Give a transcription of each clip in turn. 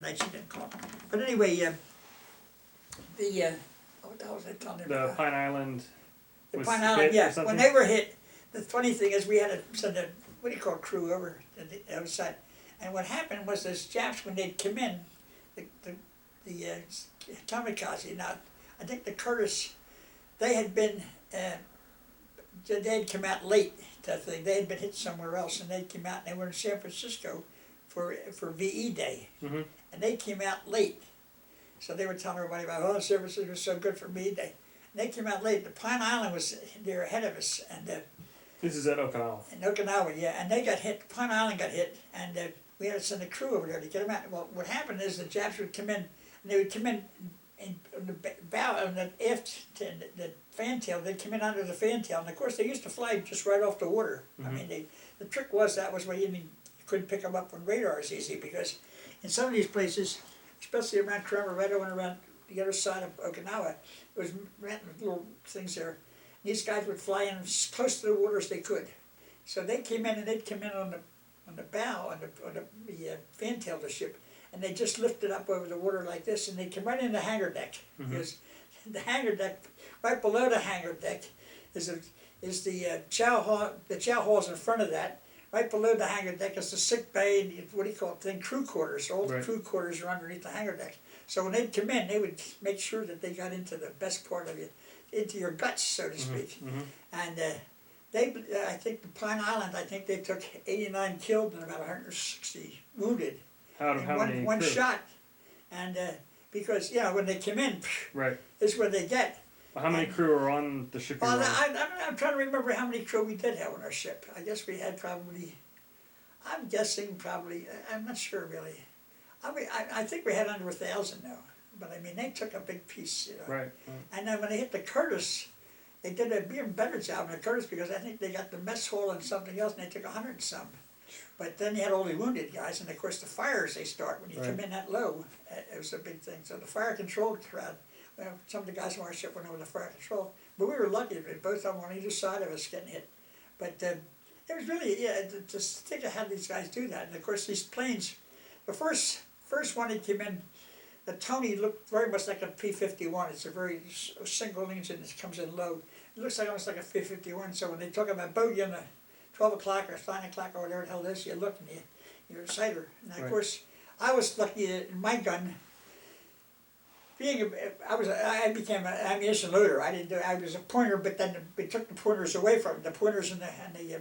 night she didn't call. But anyway, what the hell was I telling you The about? Pine Island. The was Pine hit Island, or yeah. When something? they were hit, the funny thing is we had to send a, what do you call it, crew over to the other side. And what happened was those Japs, when they'd come in, the kamikaze, now, I think the Curtis, they had been, they'd come out late, that thing. They had been hit somewhere else, and they came out, and they were in San Francisco for VE Day. Mm-hmm. And they came out late. So they were telling everybody about, oh, San Francisco was so good for VE Day. And they came out late. The Pine Island was there ahead of us, and This is at Okinawa. in Okinawa, yeah, and they got hit. Pine Island got hit, and we had to send a crew over there to get them out. Well, what happened is the Japs would come in, and they would come in on the bow, on the aft, the fantail. They'd come in under the fantail, and of course they used to fly just right off the water. I mean, the trick was that was where you couldn't pick them up on radars easy, because in some of these places, especially around Camaretto and around the other side of Okinawa, it was little things there. These guys would fly in as close to the water as they could. So they came in, and they'd come in on the bow, on the fantail of the ship, and they just lifted up over the water like this, and they come right in the hangar deck. Because the hangar deck, right below the hangar deck, is the chow hall. The chow hall's in front of that. Right below the hangar deck is the sick bay and what do you call it? Thing, crew quarters. All the crew quarters are underneath the hangar deck. So when they'd come in, they would make sure that they got into the best part of you, into your guts, so to speak. And I think the Pine Island, I think they took 89 killed and about 160 wounded. How many one crew? shot. And because, you know, when they come in, is where they get. Well, how many crew are on the ship? Well, I'm trying to remember how many crew we did have on our ship. I guess we had probably, I'm guessing probably, I'm not sure really. I think we had under 1,000 now. But I mean, they took a big piece, you know. Right. And then when they hit the Curtis, they did a even better job on the Curtis, because I think they got the mess hall and something else, and they took 100 and some. But then you had all the wounded guys, and of course the fires they start when you come in that low. It was a big thing. So the fire control crowd, well, some of the guys on our ship went over the fire control, but we were lucky that both of them on either side of us getting hit. But it was really, yeah, just think of how these guys do that. And of course these planes, the first one that came in, the Tony looked very much like a P-51. It's a very single engine that comes in low. It looks like almost like a P-51. So when they talk about bogey on the 12 o'clock or 9 o'clock or whatever the hell it is, you look and you're a sighter. And of course, I was lucky in my gun. I became an ammunition loader. I was a pointer, but then we took the pointers away from the pointers and the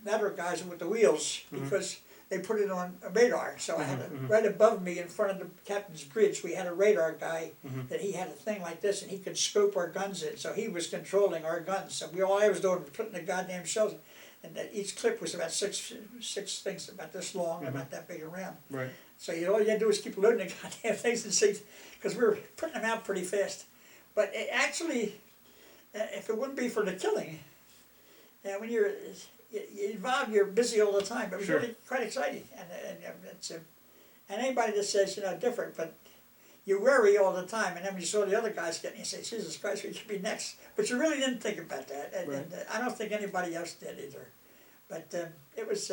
ladder guys with the wheels, because they put it on a radar. So I had right above me in front of the captain's bridge, we had a radar guy that he had a thing like this, and he could scope our guns in. So he was controlling our guns. So all I was doing was putting the goddamn shells in. And that each clip was about six things about this long, about that big around. Right. So all you had to do was keep loading the goddamn things and see, because we were putting them out pretty fast. But it actually, if it wouldn't be for the killing, when you're involved, you're busy all the time. It was really quite exciting, and anybody that says different, but you worry all the time. And then when you saw the other guys getting, you say, Jesus Christ, we could be next. But you really didn't think about that, and I don't think anybody else did either. But it was.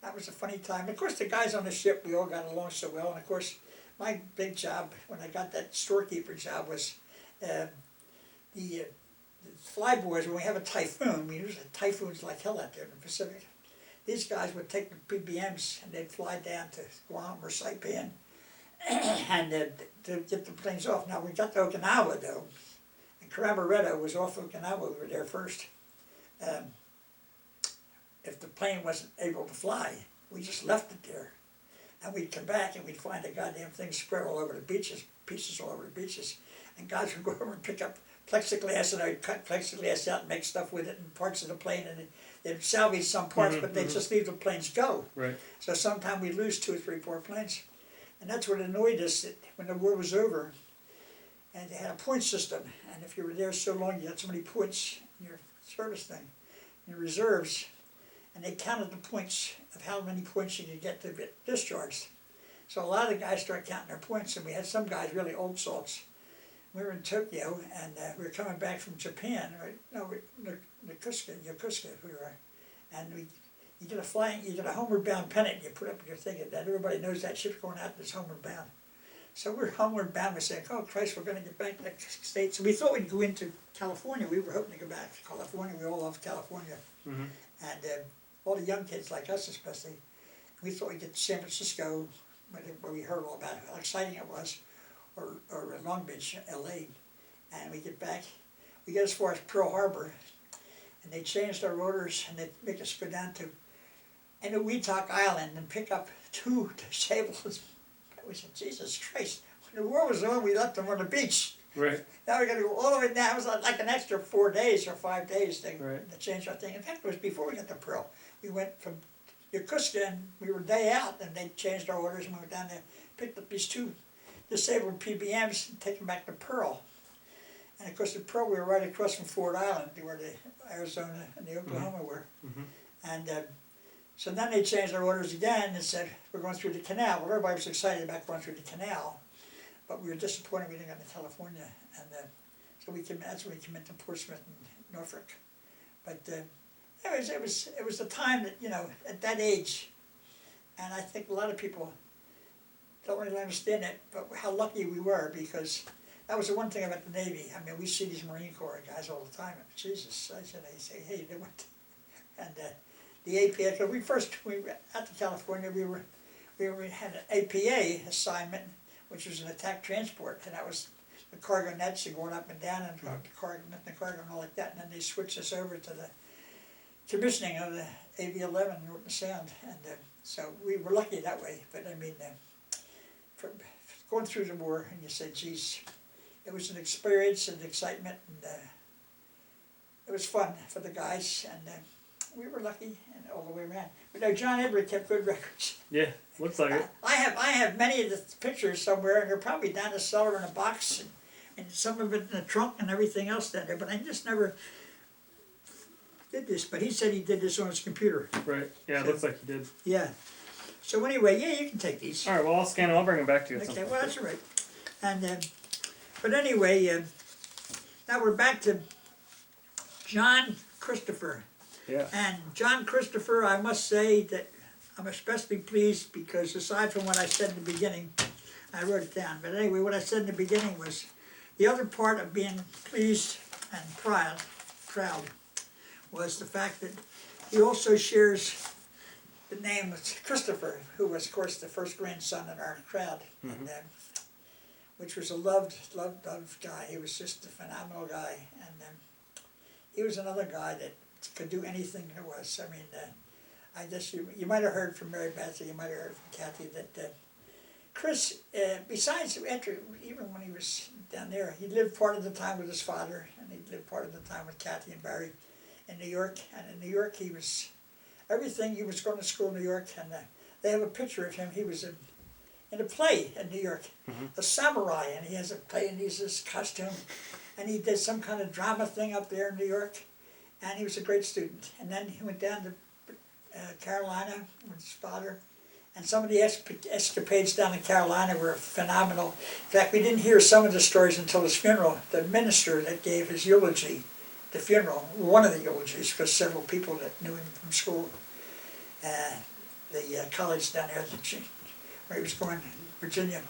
That was a funny time. Of course, the guys on the ship, we all got along so well. And of course, my big job when I got that storekeeper job was the flyboys. When we have a typhoon, we use typhoons like hell out there in the Pacific. These guys would take the PBMs and they'd fly down to Guam or Saipan and to get the planes off. Now we got to Okinawa though, and Camaretto was off Okinawa. We were there first. If the plane wasn't able to fly, we just left it there. And we'd come back and we'd find the goddamn thing spread all over the beaches, pieces all over the beaches. And guys would go over and pick up plexiglass, and they'd cut plexiglass out and make stuff with it and parts of the plane, and they'd salvage some parts, but they'd just leave the planes go. Right. So sometimes we'd lose 2 or 3, 4 planes. And that's what annoyed us, that when the war was over, and they had a point system, and if you were there so long, you had so many points in your service thing, your reserves, and they counted the points of how many points you could get to get discharged. So a lot of the guys started counting their points, and we had some guys really old salts. We were in Tokyo, and we were coming back from Japan, right? No, Yokosuka we were. And you get a homeward bound pennant, you put up in your thing, that everybody knows that ship's going out and it's homeward bound. So we're homeward bound, we're saying, oh Christ, we're gonna get back to the States. So we thought we'd go into California, we were hoping to go back to California, we all love California. Mm-hmm. And all the young kids like us especially, we thought we'd get to San Francisco, where we heard all about how exciting it was, or Long Beach, LA. And we get back, we get as far as Pearl Harbor, and they changed our orders and they make us go down to Weetock Island and pick up 2 disabled. We said, Jesus Christ, when the war was on, we left them on the beach. Right. Now we got to go all the way down. It was like an extra 4 days or 5 days to change our thing. In fact, it was before we got to Pearl. We went from Yokosuka and we were day out, and they changed our orders, and we went down there, picked up these 2 disabled PBMs and take them back to Pearl. And of course, at Pearl, we were right across from Ford Island, where the Arizona and the Oklahoma were. Mm-hmm. And so then they changed our orders again and said, we're going through the canal. Well, everybody was excited about going through the canal, but we were disappointed we didn't go to California. And so that's when we came into Portsmouth and Norfolk. But it was the time that, at that age, and I think a lot of people don't really understand it, but how lucky we were, because that was the one thing about the Navy. I mean, we see these Marine Corps guys all the time. Jesus, they say, hey, they went, and the APA. Because we were out to California. We had an APA assignment, which was an attack transport, and that was the cargo nets and going up and down and the cargo and all like that. And then they switched us over to the commissioning of the AV-11 Norton Sound, and so we were lucky that way. But I mean, for going through the war, and you say, geez, it was an experience and excitement, and it was fun for the guys, and we were lucky and all the way around. But John Edward kept good records. Yeah, looks like it. I have many of the pictures somewhere, and they're probably down the cellar in a box, and some of it in the trunk and everything else down there. But I just never did this. But he said he did this on his computer. Right. Yeah, it looks like he did. Yeah. So anyway, yeah, you can take these. All right. Well, I'll scan them. I'll bring them back to you. Okay. Well, that's all right. And but anyway, now we're back to John Christopher. Yeah. And John Christopher, I must say that I'm especially pleased because aside from what I said in the beginning, I wrote it down. But anyway, what I said in the beginning was the other part of being pleased and proud was the fact that he also shares the name of Christopher, who was, of course, the first grandson in our crowd, and, which was a loved guy. He was just a phenomenal guy, and he was another guy that could do anything there was. I mean, I guess you might have heard from Mary Beth, or you might have heard from Kathy, that Chris, besides even when he was down there, he lived part of the time with his father, and he lived part of the time with Kathy and Barry in New York. And in New York, he was everything. He was going to school in New York, and they have a picture of him. He was in a play in New York, a samurai, and he has a play, and he's this costume, and he did some kind of drama thing up there in New York. And he was a great student. And then he went down to Carolina with his father. And some of the escapades down in Carolina were phenomenal. In fact, we didn't hear some of the stories until his funeral. The minister that gave his eulogy, the funeral, one of the eulogies, because several people that knew him from school, the college down there where he was going, Virginia,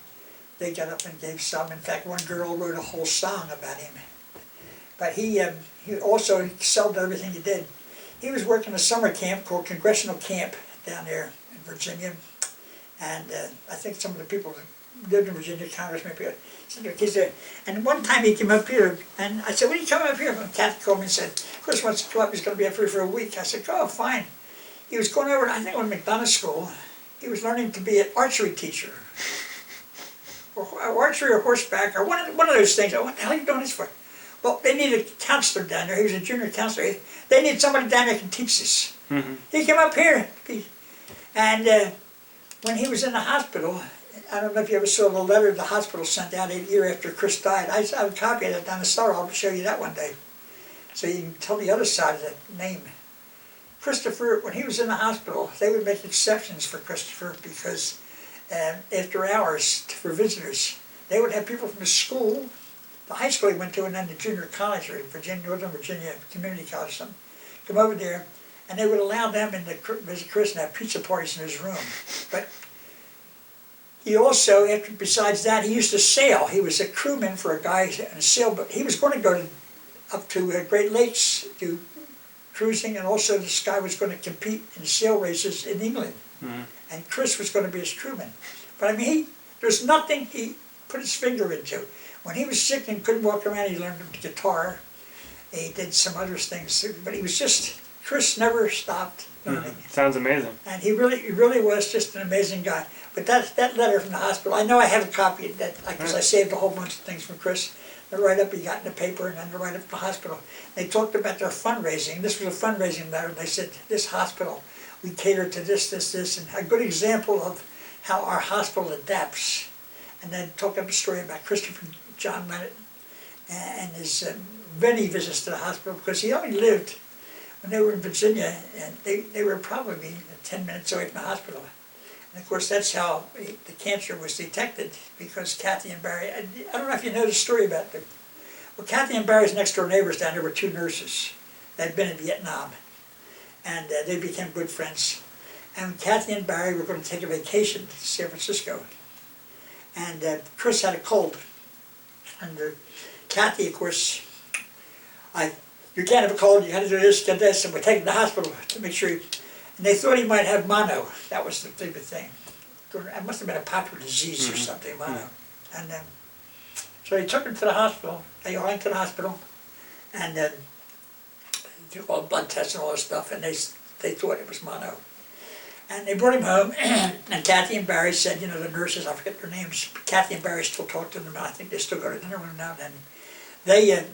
they got up and gave some. In fact, one girl wrote a whole song about him. But he also excelled at everything he did. He was working a summer camp called Congressional Camp down there in Virginia. And I think some of the people that lived in Virginia, congressmen, said, he's there. And one time he came up here, and I said, when are you coming up here? And Kathy called me and said, Chris wants to come up, he's going to be up here for a week. I said, oh, fine. He was going over, I think, on McDonough School. He was learning to be an archery teacher. Or archery or horseback, or one of those things. What the hell are you doing this for? Well, they need a counselor down there. He was a junior counselor. They need somebody down there that can teach this. He came up here, and when he was in the hospital, I don't know if you ever saw the letter the hospital sent out a year after Chris died. I have a copy of it down the cellar. I'll show you that one day, so you can tell the other side of the name. Christopher, when he was in the hospital, they would make exceptions for Christopher because after hours for visitors, they would have people from the school, the high school he went to, and then the junior college, or Northern Virginia Community College, something, come over there, and they would allow them in the visit Chris and have pizza parties in his room. But he also, besides that, he used to sail. He was a crewman for a guy in a sailboat. He was going to go up to Great Lakes to cruising, and also this guy was going to compete in sail races in England. And Chris was going to be his crewman. But I mean, there's nothing he put his finger into. When he was sick and couldn't walk around, he learned the guitar. He did some other things, but he was just, Chris never stopped learning. Sounds amazing. And he really was just an amazing guy. But that letter from the hospital, I know I have a copy of that, because I saved a whole bunch of things from Chris. The write-up he got in the paper, and then the write-up from the hospital. They talked about their fundraising. This was a fundraising letter. They said, this hospital, we cater to this, and a good example of how our hospital adapts. And then talked up a story about Christopher John Leonard and his many visits to the hospital, because he only lived, when they were in Virginia, and they were probably 10 minutes away from the hospital. And of course, that's how the cancer was detected, because Kathy and Barry, I don't know if you know the story about them. Well, Kathy and Barry's next door neighbors down there were two nurses that had been in Vietnam, and they became good friends. And Kathy and Barry were going to take a vacation to San Francisco, and Chris had a cold, and Kathy, of course, you can't have a cold, you got to do this, get this, and we're taking him to the hospital to make sure. And they thought he might have mono. That was the big thing. It must have been a popular disease or something, mono. And so they took him to the hospital. They all went to the hospital, and did all blood tests and all this stuff, and they thought it was mono. And they brought him home, and Kathy and Barry said, you know, the nurses, I forget their names, Kathy and Barry still talk to them, and I think they still go to dinner with them now and then.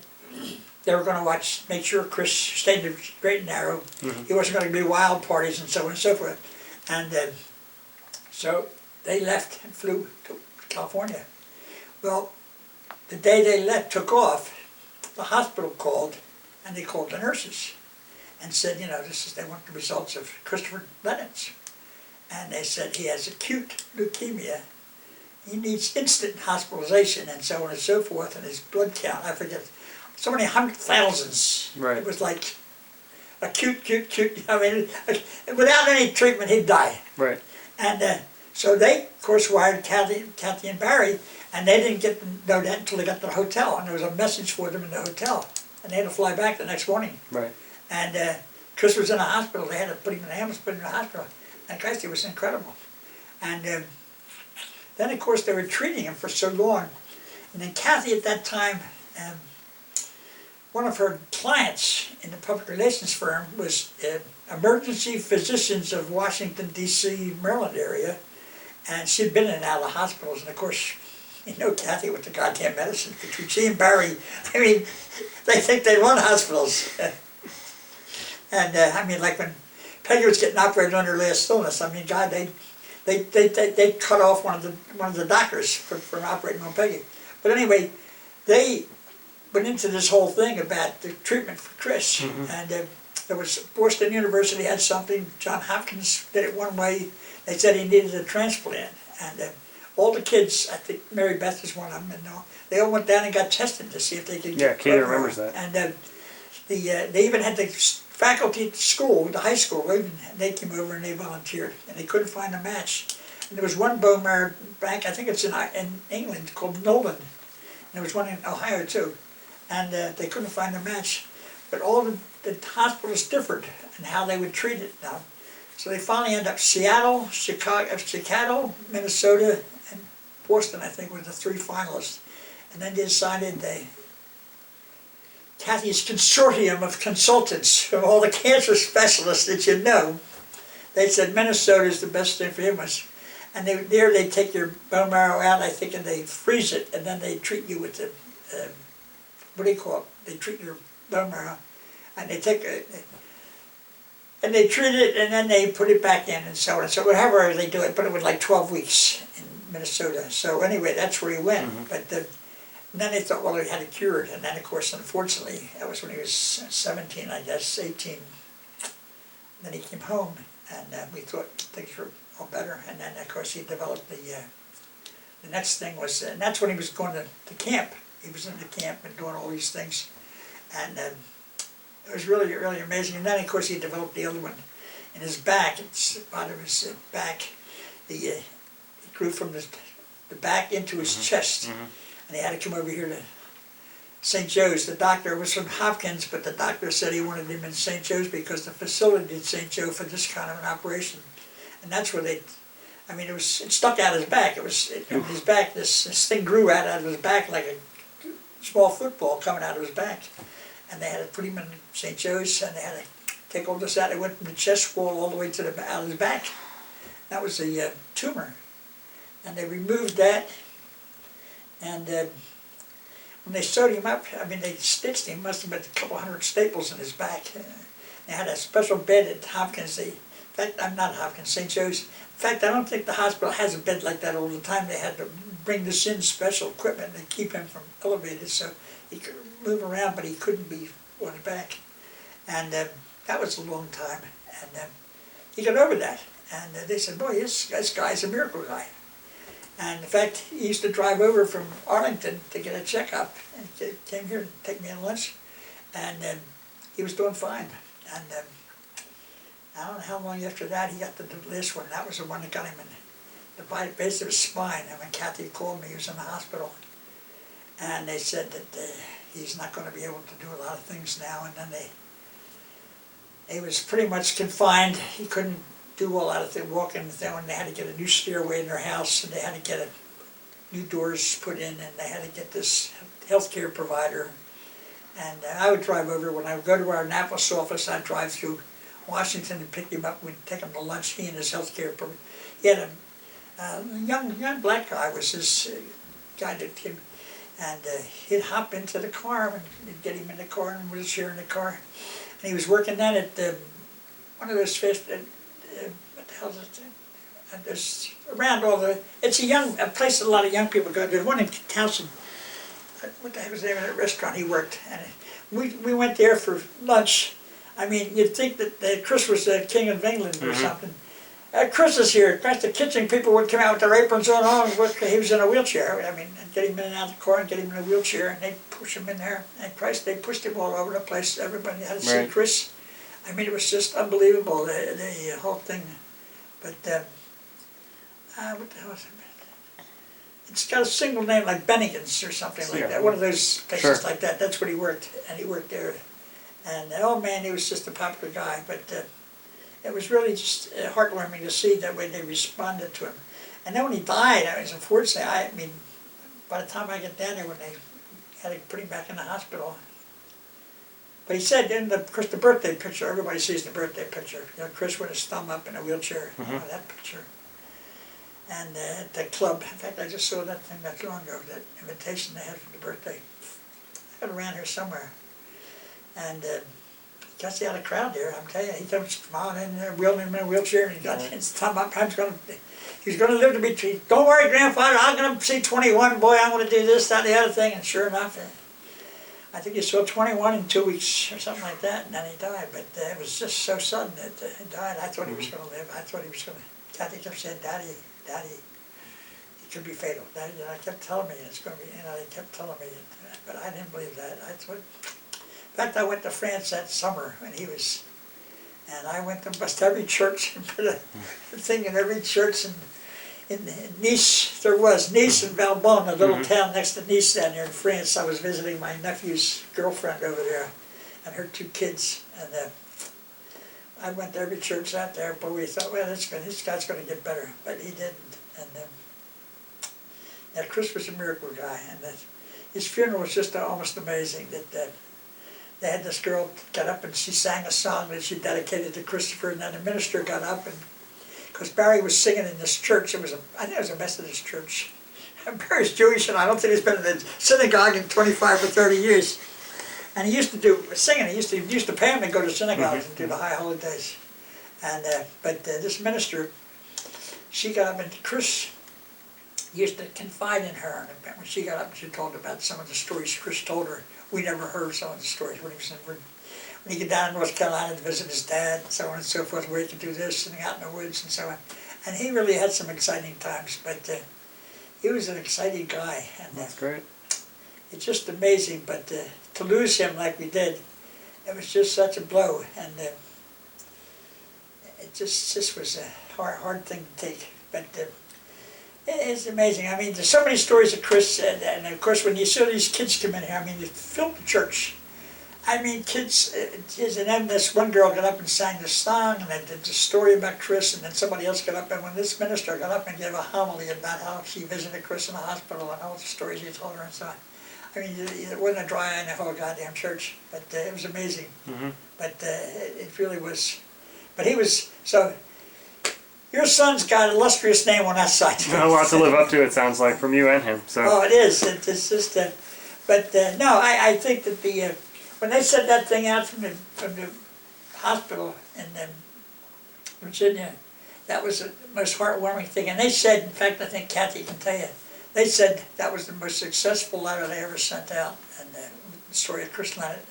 They were going to make sure Chris stayed straight and narrow. He wasn't going to be wild parties and so on and so forth. And so they left and flew to California. Well, the day they took off, the hospital called, and they called the nurses and said, you know, they want the results of Christopher Leonard's. And they said he has acute leukemia. He needs instant hospitalization and so on and so forth, and his blood count, I forget, so many hundred thousands. Right. It was like acute. I mean, without any treatment, he'd die. Right. And so they, of course, wired Kathy and Barry, and they didn't get to know that until they got to the hotel, and there was a message for them in the hotel, and they had to fly back the next morning. Right. And Chris was in the hospital. They had to put him in the ambulance, put him in the hospital, and Christ, it was incredible. And then, of course, they were treating him for so long, and then Kathy at that time. One of her clients in the public relations firm was Emergency Physicians of Washington, D.C., Maryland area, and she'd been in and out of hospitals, and of course, you know Kathy with the goddamn medicine. Between she and Barry, I mean, they think they run hospitals. And I mean, like when Peggy was getting operated on her last illness, I mean, God, they cut off one of the doctors from operating on Peggy. But anyway, they went into this whole thing about the treatment for Chris, and there was Boston University had something. John Hopkins did it one way. They said he needed a transplant, and all the kids, I think Mary Beth was one of them, and they all went down and got tested to see if they could get. Yeah, Kate remembers that. And they even had the faculty at the school, the high school, they came over and they volunteered, and they couldn't find a match. And there was one bone marrow bank, I think it's in England, called Nolan, and there was one in Ohio too. And they couldn't find a match. But all the hospitals differed in how they would treat it now. So they finally ended up Seattle, Chicago, Minnesota, and Boston, I think, were the three finalists. And then they decided Kathy's consortium of consultants from all the cancer specialists that you know, they said Minnesota is the best thing for him. And they take your bone marrow out, I think, and they freeze it, and then they treat you with the what do you call it? They treat your bone marrow, and they take it, and they treat it, and then they put it back in, and so on. So whatever they do it, but it was like 12 weeks in Minnesota. So anyway, that's where he went. But and then they thought, well, he had it cured, and then of course, unfortunately, that was when he was 17, I guess, 18. Then he came home, and we thought things were all better, and then of course he developed the next thing was, and that's when he was going to camp. He was in the camp and doing all these things, and It was really, really amazing. And then, of course, he developed the other one in his back. It's part of his back. It grew from the back into his chest. And he had to come over here to St. Joe's. The doctor was from Hopkins, but the doctor said he wanted him in St. Joe's because the facility at St. Joe for this kind of an operation. And that's where it stuck out his back. His back, this thing grew out of his back like a small football coming out of his back. And they had to put him in St. Joe's, and they had to take all this out. It went from the chest wall all the way to out of his back. That was a tumor. And they removed that, and when they sewed him up, they stitched him, must have been a couple hundred staples in his back. They had a special bed at Hopkins. In fact, I'm not Hopkins, St. Joe's. In fact, I don't think the hospital has a bed like that all the time. They had to bring this in special equipment to keep him from elevated, so he could move around, but he couldn't be on his back. And that was a long time. And he got over that. And they said, boy, this guy's a miracle guy. And in fact, he used to drive over from Arlington to get a checkup, and he came here to take me on lunch, and he was doing fine. And I don't know how long after that he got the last one. That was the one that got him in the base of his spine. And when Kathy called me, he was in the hospital, and they said that he's not going to be able to do a lot of things now. And then he was pretty much confined. He couldn't do a lot of things, walking with them, and they had to get a new stairway in their house, and they had to get new doors put in, and they had to get this healthcare provider. And I would drive over, when I would go to our Annapolis office, I'd drive through Washington and pick him up. We'd take him to lunch, he and his healthcare provider. He had a young black guy was his guy that came, and he'd hop into the car, and he'd get him in the car, and wheelchair in the car. And he was working then at one of those fast, what the hell is it? And there's around all the, it's a place that a lot of young people go. There's one in Towson. What the heck was the name of that restaurant he worked? And we went there for lunch. You'd think that Chris was the king of England or something. Chris is here. Across the kitchen, people would come out with their aprons on. He was in a wheelchair. And get him in and out of the car and get him in a wheelchair, and they'd push him in there. And Christ, they pushed him all over the place. Everybody had to see Chris. It was just unbelievable, the whole thing. But, what the hell is it? It's got a single name like Bennigan's or something like that. One of those places like that. That's where he worked, and he worked there. And, oh man, he was just a popular guy. But it was really just heartwarming to see that way they responded to him. And then when he died, unfortunately, by the time I get down there, when they had to put him back in the hospital. But he said, of course, the birthday picture, everybody sees the birthday picture. Chris with his thumb up in a wheelchair, that picture. And at the club, in fact, I just saw that thing not too long ago, that invitation they had for the birthday. I got around here somewhere. And he got out of the crowd there, I'm telling you. He comes smiling in there, wheeling him in a wheelchair, and he got his thumb up. He's going to live to be, don't worry, grandfather, I'm going to see 21, boy, I'm going to do this, that, the other thing. And sure enough, I think he saw 21 in 2 weeks or something like that, and then he died. But it was just so sudden that he died. I thought he was going to live. I thought he was going to. Kathy kept saying, Daddy, it could be fatal. Daddy, and I kept telling me it's going to be, they kept telling me it. But I didn't believe that. In fact, I went to France that summer when he was, and I went to almost every church and put a thing in every church. And in Nice, there was Nice and Valbonne, a little town next to Nice down there in France. I was visiting my nephew's girlfriend over there and her 2 kids. And I went to every church out there, but we thought, well, this guy's going to get better. But he didn't. And Chris was a miracle guy. And his funeral was just almost amazing. That they had this girl get up and she sang a song that she dedicated to Christopher. And then the minister got up, and because Barry was singing in this church, I think it was a Methodist church. And Barry's Jewish, and I don't think he's been in the synagogue in 25 or 30 years. And he used to do singing. He used to pay him to go to synagogues and do the high holidays. And but this minister, she got up, and Chris used to confide in her. And when she got up, she told about some of the stories Chris told her. We never heard some of the stories when he was when he got down in North Carolina to visit his dad, and so on and so forth, where he could do this and out in the woods and so on. And he really had some exciting times, but he was an exciting guy. And that's great. It's just amazing, but to lose him like we did, it was just such a blow, and it just was a hard thing to take. But it's amazing. I mean, there's so many stories of Chris, and of course when you see these kids come in here, I mean, they filled the church. I mean, kids, and then this one girl got up and sang the song, and then did the story about Chris, and then somebody else got up, and when this minister got up and gave a homily about how she visited Chris in the hospital and all the stories he told her and so on. I mean, it wasn't a dry eye in the whole goddamn church, but it was amazing. But it really was. But he was, so, your son's got an illustrious name on that side. A lot to live up to, it sounds like, from you and him. So. Oh, it is. It's just, but no, I think that when they sent that thing out from the hospital in Virginia, that was the most heartwarming thing. And they said, in fact, I think Kathy can tell you, they said that was the most successful letter they ever sent out, and the story of Chris Leonard,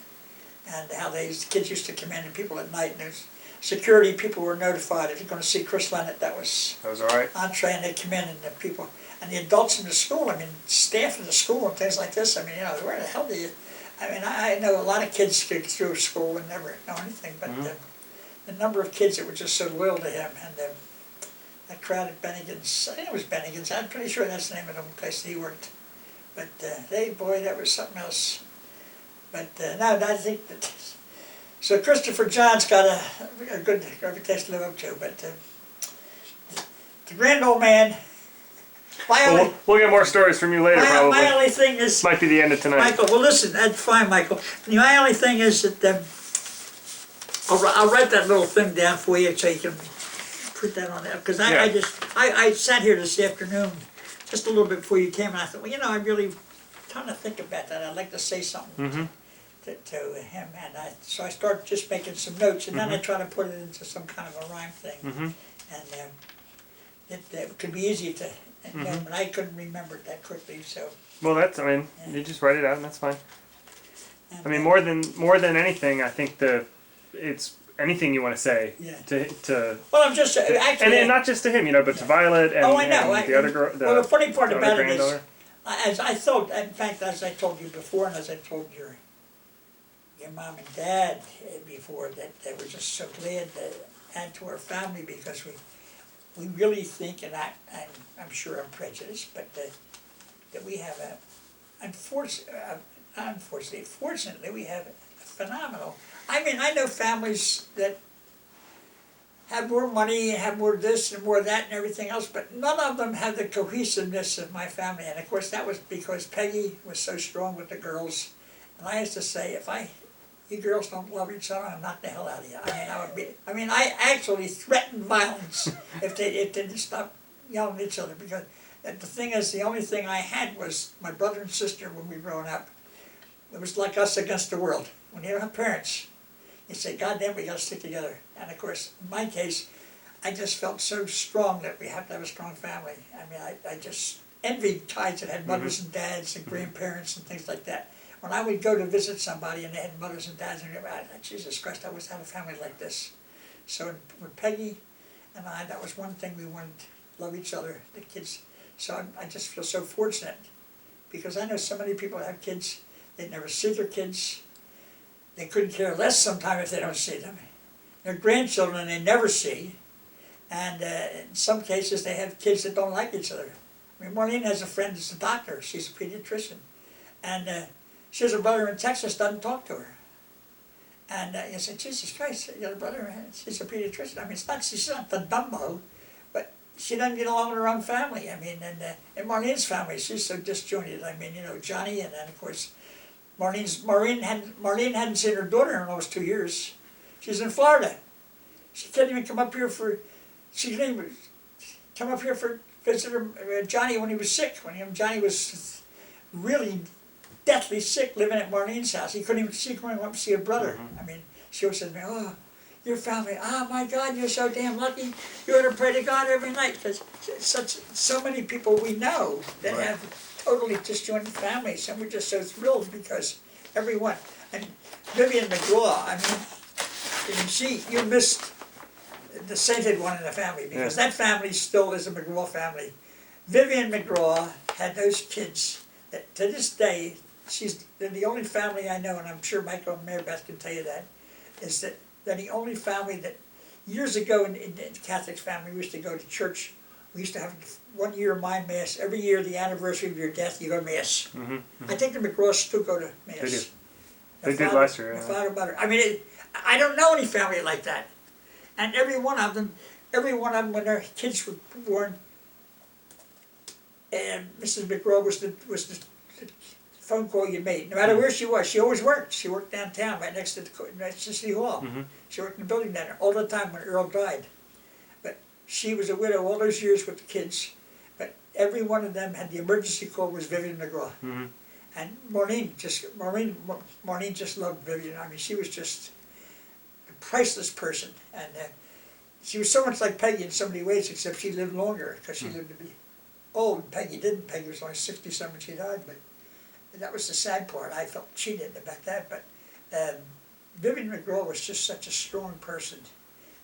and how the kids used to come in, and people at night, and there's security people were notified, if you're going to see Chris Leonard, that was all right. Entree, and they'd come in, and the people, and the adults in the school, I mean, staff in the school and things like this, I mean, you know, where the hell do you, I mean, I know a lot of kids go through school and never know anything, but the number of kids that were just so loyal to him, and that crowd at Bennigan's, I think it was Bennigan's, I'm pretty sure that's the name of the place he worked. But boy, that was something else. But no, I think that, so Christopher John's got a good reputation to live up to, but the grand old man, we'll get more stories from you later, probably. My only thing is, might be the end of tonight. Michael, well listen, that's fine, Michael. My only thing is that I'll write that little thing down for you so you can put that on there. Because I sat here this afternoon, just a little bit before you came, and I thought, well, you know, I'm really trying to think about that. I'd like to say something to him, and so I started just making some notes, and then I try to put it into some kind of a rhyme thing, and it could be easy to. But I couldn't remember it that quickly, so. Well, I mean, you just write it out, and that's fine. I mean, more than anything, I think it's anything you want to say to. Well, I'm just actually, and not just to him, you know, but to Violet and, and the other girl. Well, the funny part about it is, as I thought, in fact, as I told you before, and as I told your mom and dad before, that they were just so glad to add to our family, because we really think, and I'm sure I'm prejudiced, but that we have fortunately we have a phenomenal. I mean, I know families that have more money, have more this and more that and everything else, but none of them have the cohesiveness of my family. And of course that was because Peggy was so strong with the girls. And I used to say, if you girls don't love each other, I'll knock the hell out of you. I mean, I actually threatened violence if they didn't stop yelling at each other, because the thing is, the only thing I had was my brother and sister when we were growing up. It was like us against the world. When you don't have parents, you say, God damn, we got to stick together. And of course, in my case, I just felt so strong that we have to have a strong family. I mean, I just envied kids that had mothers and dads and grandparents and things like that. When I would go to visit somebody and they had mothers and dads, and I thought, Jesus Christ, I wish I had a family like this. So with Peggy and I, that was one thing we wanted to love each other, the kids. So I just feel so fortunate, because I know so many people have kids, they never see their kids. They couldn't care less sometimes if they don't see them. Their grandchildren they never see. And in some cases they have kids that don't like each other. I mean, Marlene has a friend that's a doctor, she's a pediatrician. And she has a brother in Texas, doesn't talk to her. And you say, Jesus Christ, you got a brother, she's a pediatrician. I mean, she's not the Dumbo, but she doesn't get along with her own family. I mean, and in Marlene's family, she's so disjointed. I mean, you know, Johnny, and then of course, Marlene hadn't seen her daughter in almost 2 years. She's in Florida. She couldn't even come up here visit Johnny when he was sick. When Johnny was really deathly sick, living at Marlene's house. She couldn't come up to see her brother. I mean, she always said to me, oh, your family, oh my God, you're so damn lucky. You ought to pray to God every night, because so many people we know that have totally disjointed families, and we're just so thrilled because everyone, and Vivian McGraw, I mean, you missed the sainted one in the family, because that family still is a McGraw family. Vivian McGraw had those kids that to this day, they're the only family I know, and I'm sure Michael and Mary Beth can tell you that, is that they're the only family that, years ago in the Catholic family, we used to go to church. We used to have 1 year my mass. Every year, the anniversary of your death, you go to mass. I think the McGraws still go to mass. They do. They did last year. My father, mother. I mean, I don't know any family like that. And every one of them, when their kids were born, and Mrs. McGraw was the phone call you made. No matter where she was, she always worked. She worked downtown, right next to City Hall. She worked in the building down there all the time when Earl died. But she was a widow all those years with the kids. But every one of them had the emergency call was Vivian McGraw. And Maureen just loved Vivian. I mean, she was just a priceless person. And she was so much like Peggy in so many ways, except she lived longer because she lived to be old. Peggy didn't. Peggy was only 60-something when she died. But that was the sad part. I felt cheated about that. But Vivian McGraw was just such a strong person.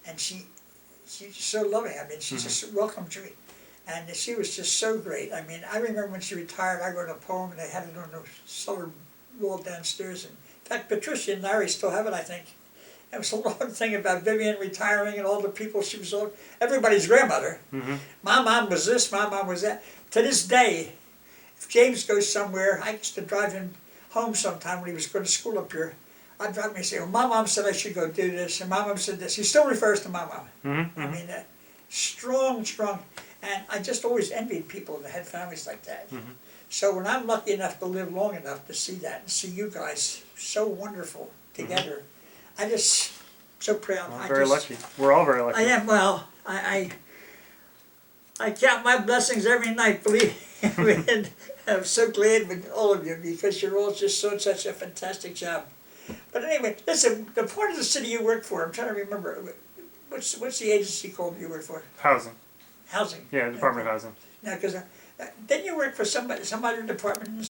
And she's so loving. I mean, she just welcomed you. And she was just so great. I mean, I remember when she retired, I wrote a poem and they had it on the cellar wall downstairs. And in fact, Patricia and Larry still have it, I think. It was a long thing about Vivian retiring and all the people she was on. Everybody's grandmother. My mom was this, my mom was that. To this day, if James goes somewhere, I used to drive him home sometime when he was going to school up here. I'd drive him and say, well, my mom said I should go do this, and my mom said this. He still refers to my mom. I mean, strong. And I just always envied people that had families like that. So when I'm lucky enough to live long enough to see that and see you guys so wonderful together, I just so proud. Well, very lucky. We're all very lucky. I am. Well, I count my blessings every night, believe me. And I'm so glad with all of you because you're all just doing such a fantastic job. But anyway, listen, the part of the city you work for, I'm trying to remember, what's the agency called you work for? Housing. Housing. Yeah, Department of Housing. Now, because didn't you work for some other department?